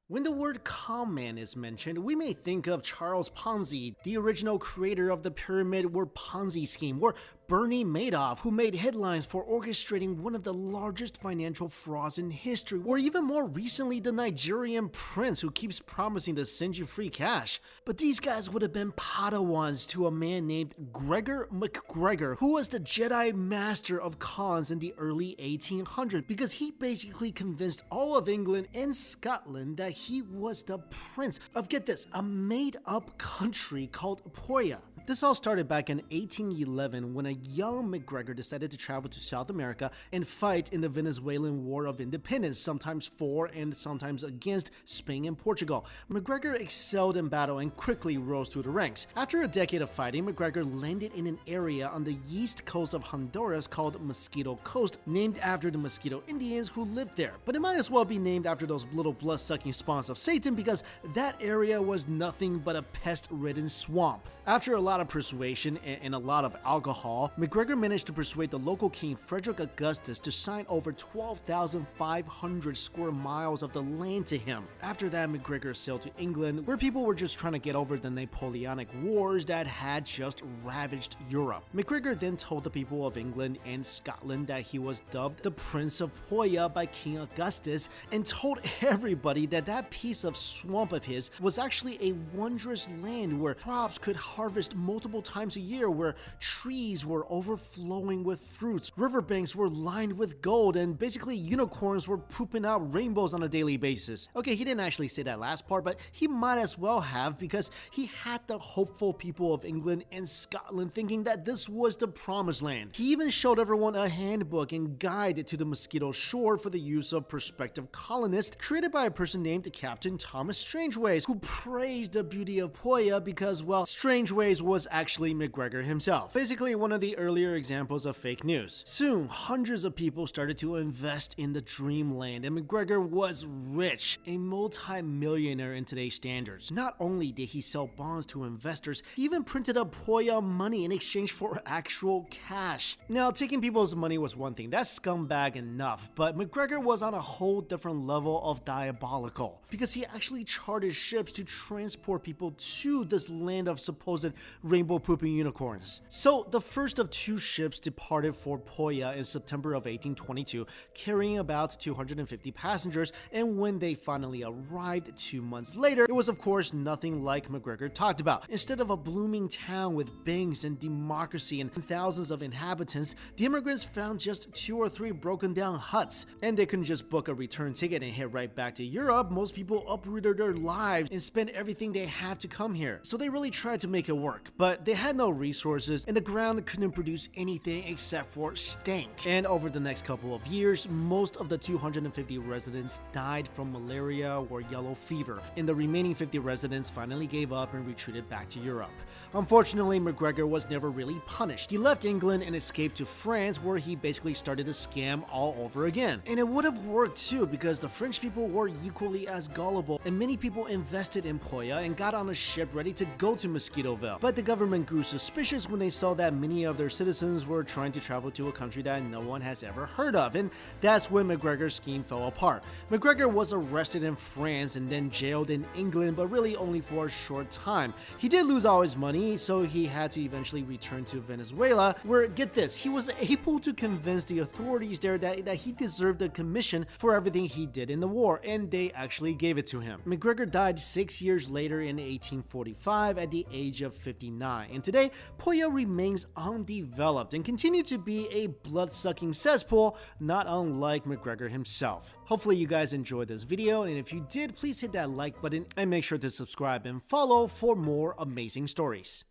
When the word "CONMAN" is mentioned, we may think of Charles Ponzi, the original creator of the pyramid or Ponzi scheme, or Bernie Madoff, who made headlines for orchestrating one of the largest financial frauds in history, or even more recently the Nigerian prince who keeps promising to send you free cash. But these guys would have been Padawans to a man named Gregor McGregor, who was the Jedi master of cons in the early 1800s, because he basically convinced all of England and Scotland that he was the prince of, get this, a made-up country called Poya. This all started back in 1811 when a young McGregor decided to travel to South America and fight in the Venezuelan War of Independence, sometimes for and sometimes against Spain and Portugal. McGregor excelled in battle and quickly rose through the ranks. After a decade of fighting, McGregor landed in an area on the east coast of Honduras called Mosquito Coast, named after the Mosquito Indians who lived there. But it might as well be named after those little blood-sucking spawns of Satan, because that area was nothing but a pest-ridden swamp. After a lot of persuasion and a lot of alcohol, McGregor managed to persuade the local king Frederick Augustus to sign over 12,500 square miles of the land to him. After that, McGregor sailed to England, where people were just trying to get over the Napoleonic Wars that had just ravaged Europe. McGregor then told the people of England and Scotland that he was dubbed the Prince of Poya by King Augustus, and told everybody that that piece of swamp of his was actually a wondrous land where crops could harvest multiple times a year, where trees were overflowing with fruits, riverbanks were lined with gold, and basically unicorns were pooping out rainbows on a daily basis. Okay, he didn't actually say that last part, but he might as well have, because he had the hopeful people of England and Scotland thinking that this was the promised land. He even showed everyone a handbook and guide to the Mosquito Shore for the use of prospective colonists, created by a person named Captain Thomas Strangeways, who praised the beauty of Poya because, well, Strangeways was actually McGregor himself. Basically one of the earlier examples of fake news. Soon, hundreds of people started to invest in the dreamland, and McGregor was rich, a multi-millionaire in today's standards. Not only did he sell bonds to investors, he even printed up Poya money in exchange for actual cash. Now, taking people's money was one thing, that's scumbag enough, but McGregor was on a whole different level of diabolical, because he actually chartered ships to transport people to this land of supposed rainbow pooping unicorns. So the first of two ships departed for Poya in September of 1822, carrying about 250 passengers, and when they finally arrived 2 months later, it was of course nothing like McGregor talked about. Instead of a blooming town with banks and democracy and thousands of inhabitants, the immigrants found just 2 or 3 broken down huts, and they couldn't just book a return ticket and head right back to Europe. Most people uprooted their lives and spent everything they had to come here. So they really tried to make it work, but they had no resources and the ground couldn't produce anything except for stank. And over the next couple of years, most of the 250 residents died from malaria or yellow fever, and the remaining 50 residents finally gave up and retreated back to Europe. Unfortunately, McGregor was never really punished. He left England and escaped to France, where he basically started a scam all over again. And it would have worked too, because the French people were equally as gullible, and many people invested in Poya and got on a ship ready to go to Mosquitoville. But the government grew suspicious when they saw that many of their citizens were trying to travel to a country that no one has ever heard of, and that's when McGregor's scheme fell apart. McGregor was arrested in France and then jailed in England, but really only for a short time. He did lose all his money, so he had to eventually return to Venezuela, where, get this, he was able to convince the authorities there that he deserved a commission for everything he did in the war, and they actually gave it to him. McGregor died 6 years later in 1845 at the age of 59, and today Poya remains undeveloped and continued to be a blood-sucking cesspool, not unlike McGregor himself. Hopefully you guys enjoyed this video, and if you did, please hit that like button and make sure to subscribe and follow for more amazing stories.